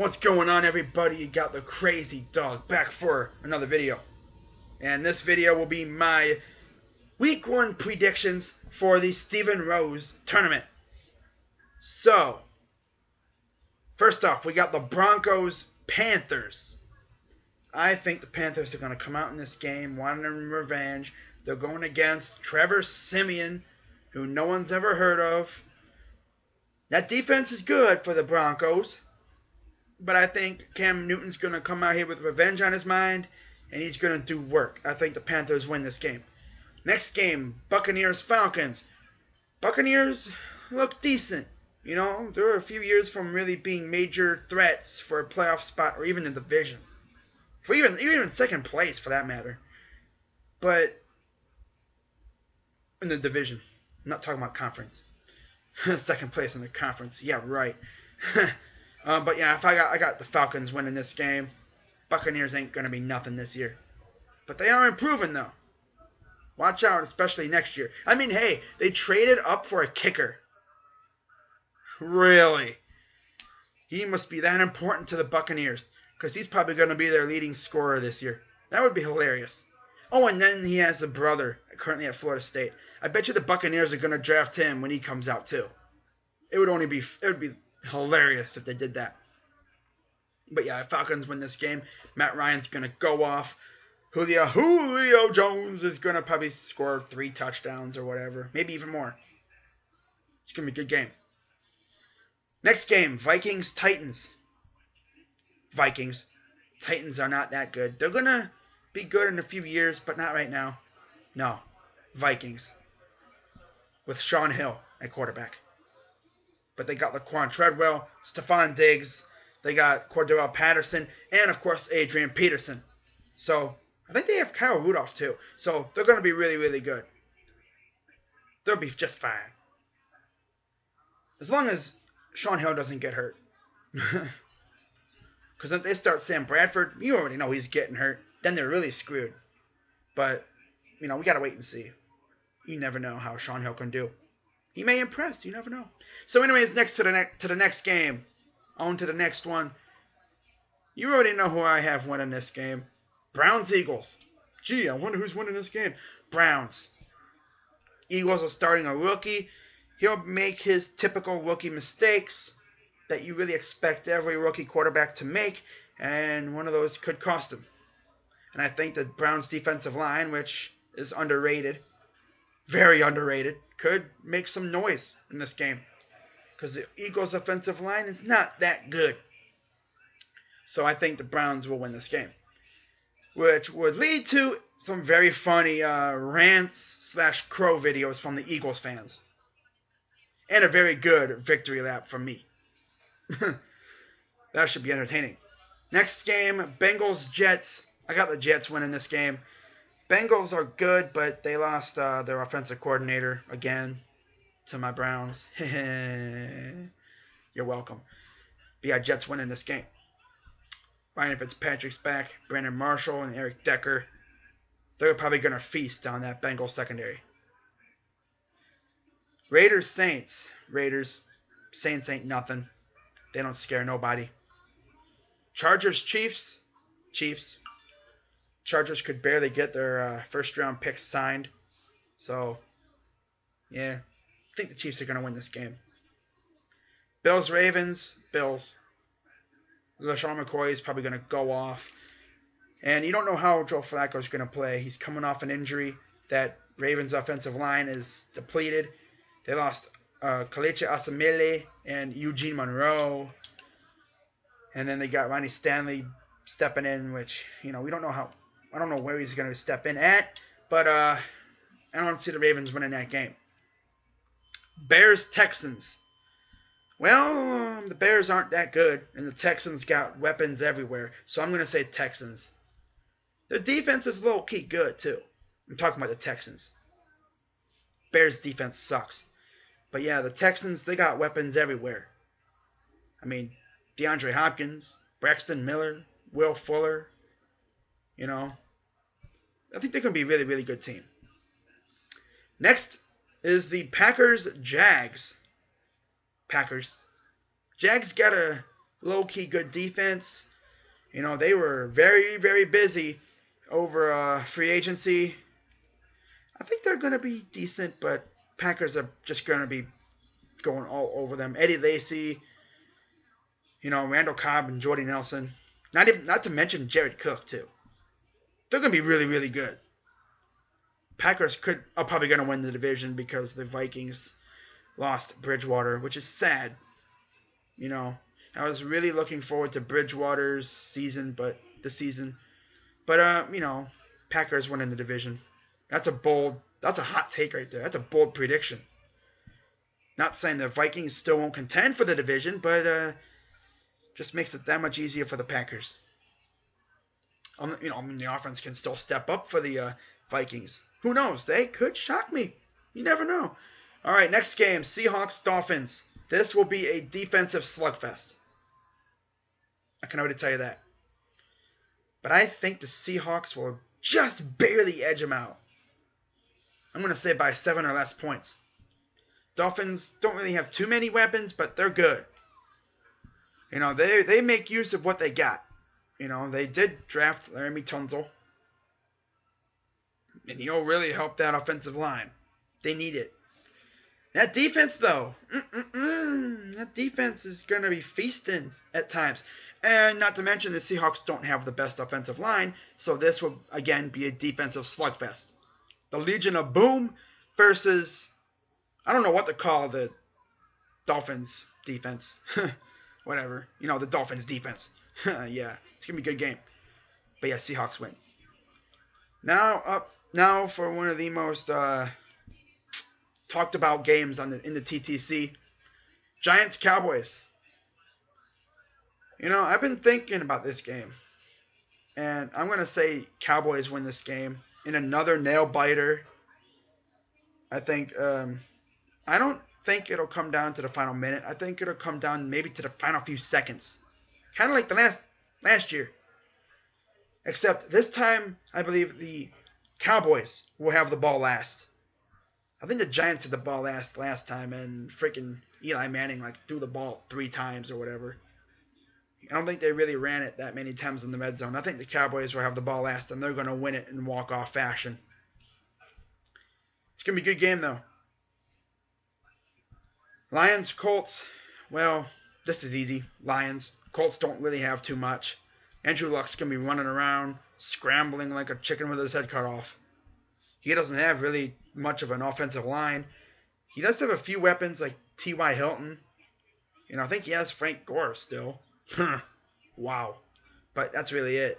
What's going on, everybody? You got the Crazy Dog back for another video. And this video will be my week 1 predictions for the Stephen Rose tournament. So, first off, we got the Broncos-Panthers. I think the Panthers are going to come out in this game wanting revenge. They're going against Trevor Siemian, who no one's ever heard of. That defense is good for the Broncos. But I think Cam Newton's going to come out here with revenge on his mind, and he's going to do work. I think the Panthers win this game. Next game, Buccaneers-Falcons. Buccaneers look decent. You know, they're a few years from really being major threats for a playoff spot or even the division. For even second place, for that matter. But in the division. I'm not talking about conference. Second place in the conference. Yeah, right. But yeah, if I got the Falcons winning this game. Buccaneers ain't gonna be nothing this year, but they are improving though. Watch out, especially next year. I mean, hey, they traded up for a kicker. Really? He must be that important to the Buccaneers, because he's probably gonna be their leading scorer this year. That would be hilarious. Oh, and then he has a brother currently at Florida State. I bet you the Buccaneers are gonna draft him when he comes out too. It would be hilarious if they did that. But yeah, Falcons win this game. Matt Ryan's going to go off. Julio Jones is going to probably score 3 touchdowns or whatever. Maybe even more. It's going to be a good game. Next game, Vikings-Titans. Vikings. Titans are not that good. They're going to be good in a few years, but not right now. No. Vikings. With Sean Hill at quarterback. But they got Laquan Treadwell, Stephon Diggs, they got Cordell Patterson, and of course Adrian Peterson. So I think they have Kyle Rudolph too. So they're going to be really, really good. They'll be just fine. As long as Sean Hill doesn't get hurt. Because if they start Sam Bradford, you already know he's getting hurt. Then they're really screwed. But, you know, we got to wait and see. You never know how Sean Hill can do. He may impress. You never know. So anyways, next to the next game. On to the next one. You already know who I have winning this game. Browns-Eagles. Gee, I wonder who's winning this game. Browns. Eagles are starting a rookie. He'll make his typical rookie mistakes that you really expect every rookie quarterback to make. And one of those could cost him. And I think the Browns defensive line, which is underrated, very underrated, could make some noise in this game. Because the Eagles' offensive line is not that good. So I think the Browns will win this game. Which would lead to some very funny rants/crow videos from the Eagles fans. And a very good victory lap from me. That should be entertaining. Next game, Bengals-Jets. I got the Jets winning this game. Bengals are good, but they lost their offensive coordinator again to my Browns. You're welcome. But yeah, Jets winning this game. Ryan Fitzpatrick's back. Brandon Marshall and Eric Decker. They're probably going to feast on that Bengals secondary. Raiders-Saints. Raiders. Saints ain't nothing. They don't scare nobody. Chargers-Chiefs. Chiefs. Chargers could barely get their first-round picks signed. So, yeah. I think the Chiefs are going to win this game. Bills-Ravens. Bills. LaShawn McCoy is probably going to go off. And you don't know how Joe Flacco is going to play. He's coming off an injury. That Ravens offensive line is depleted. They lost Kelechi Asamile and Eugene Monroe. And then they got Ronnie Stanley stepping in, which, you know, we don't know how. I don't know where he's going to step in at. But I don't see the Ravens winning that game. Bears-Texans. Well, the Bears aren't that good, and the Texans got weapons everywhere, so I'm going to say Texans. Their defense is low-key good, too. I'm talking about the Texans. Bears' defense sucks. But yeah, the Texans, they got weapons everywhere. I mean, DeAndre Hopkins, Braxton Miller, Will Fuller, you know. I think they're going to be a really, really good team. Next is the Packers-Jags. Packers. Jags got a low-key good defense. You know, they were very, very busy over free agency. I think they're going to be decent, but Packers are just going to be going all over them. Eddie Lacy, Randall Cobb and Jordy Nelson. Not to mention Jared Cook too. They're going to be really, really good. Packers are probably going to win the division because the Vikings lost Bridgewater, which is sad. I was really looking forward to Bridgewater's season, but Packers winning the division. That's a hot take right there. That's a bold prediction. Not saying the Vikings still won't contend for the division, but just makes it that much easier for the Packers. The offense can still step up for the Vikings. Who knows? They could shock me. You never know. All right, next game, Seahawks-Dolphins. This will be a defensive slugfest. I can already tell you that. But I think the Seahawks will just barely edge them out. I'm going to say by 7 or less points. Dolphins don't really have too many weapons, but they're good. They make use of what they got. They did draft Laramie Tunsil. And he'll really help that offensive line. They need it. That defense, though. That defense is going to be feasting at times. And not to mention the Seahawks don't have the best offensive line, so this will, again, be a defensive slugfest. The Legion of Boom versus, I don't know what to call the Dolphins defense. Whatever. The Dolphins defense. Yeah, it's going to be a good game. But yeah, Seahawks win. Now for one of the most talked about games in the TTC. Giants-Cowboys. I've been thinking about this game. And I'm going to say Cowboys win this game in another nail-biter. I don't think it'll come down to the final minute. I think it'll come down maybe to the final few seconds. Kind of like the last year. Except this time, I believe the Cowboys will have the ball last. I think the Giants had the ball last time, and freaking Eli Manning threw the ball 3 times or whatever. I don't think they really ran it that many times in the red zone. I think the Cowboys will have the ball last, and they're going to win it in walk-off fashion. It's going to be a good game, though. Lions-Colts. Well, this is easy. Lions. Colts don't really have too much. Andrew Luck's going to be running around, scrambling like a chicken with his head cut off. He doesn't have really much of an offensive line. He does have a few weapons like T.Y. Hilton. I think he has Frank Gore still. Wow. But that's really it.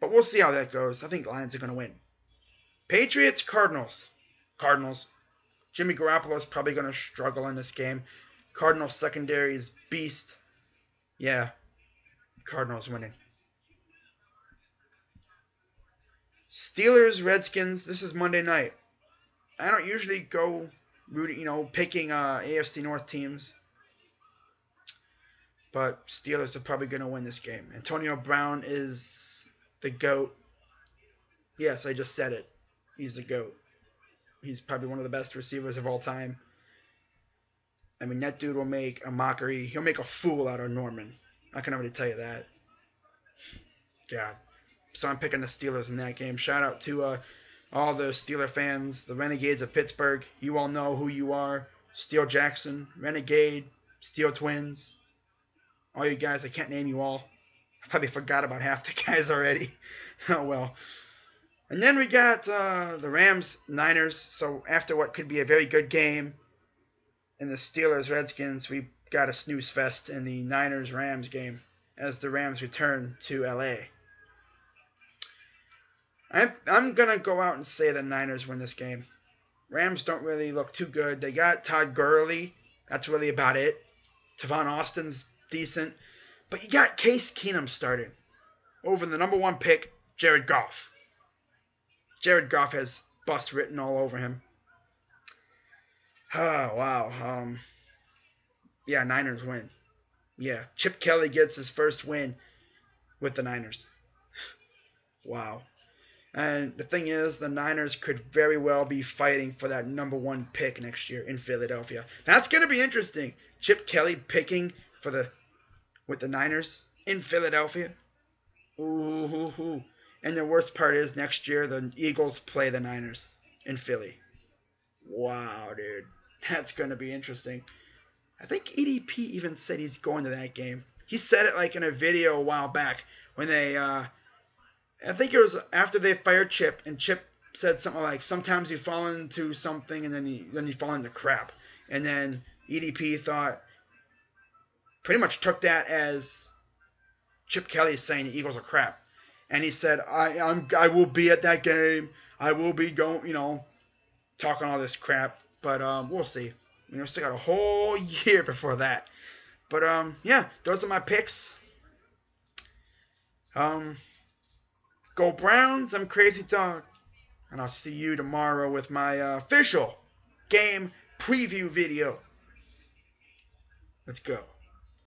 But we'll see how that goes. I think the Lions are going to win. Patriots-Cardinals. Cardinals. Jimmy Garoppolo is probably going to struggle in this game. Cardinals secondary is beast. Yeah. Cardinals winning. Steelers-Redskins. This is Monday night. I don't usually go picking AFC North teams. But Steelers are probably going to win this game. Antonio Brown is the GOAT. Yes, I just said it. He's the GOAT. He's probably one of the best receivers of all time. I mean, that dude will make a mockery. He'll make a fool out of Norman. I can already tell you that. God. So I'm picking the Steelers in that game. Shout out to all the Steeler fans, the Renegades of Pittsburgh. You all know who you are. Steel Jackson, Renegade, Steel Twins. All you guys, I can't name you all. I probably forgot about half the guys already. Oh, well. And then we got the Rams-Niners. So after what could be a very good game in the Steelers-Redskins, we got a snooze fest in the Niners-Rams game as the Rams return to L.A. I'm going to go out and say the Niners win this game. Rams don't really look too good. They got Todd Gurley. That's really about it. Tavon Austin's decent. But you got Case Keenum starting over the number 1 pick, Jared Goff. Jared Goff has bust written all over him. Oh, wow. Yeah, Niners win. Yeah, Chip Kelly gets his first win with the Niners. Wow. And the thing is, the Niners could very well be fighting for that number 1 pick next year in Philadelphia. That's going to be interesting. Chip Kelly picking for the with the Niners in Philadelphia. Ooh. And the worst part is next year the Eagles play the Niners in Philly. Wow, dude. That's going to be interesting. I think EDP even said he's going to that game. He said it like in a video a while back when they I think it was after they fired Chip, and Chip said something like, sometimes you fall into something and then you fall into crap. And then EDP pretty much took that as Chip Kelly saying the Eagles are crap. And he said, I will be at that game. I will be going, talking all this crap. But we'll see. We still got a whole year before that. But yeah, those are my picks. Go Browns. I'm Crazy Dog. And I'll see you tomorrow with my official game preview video. Let's go.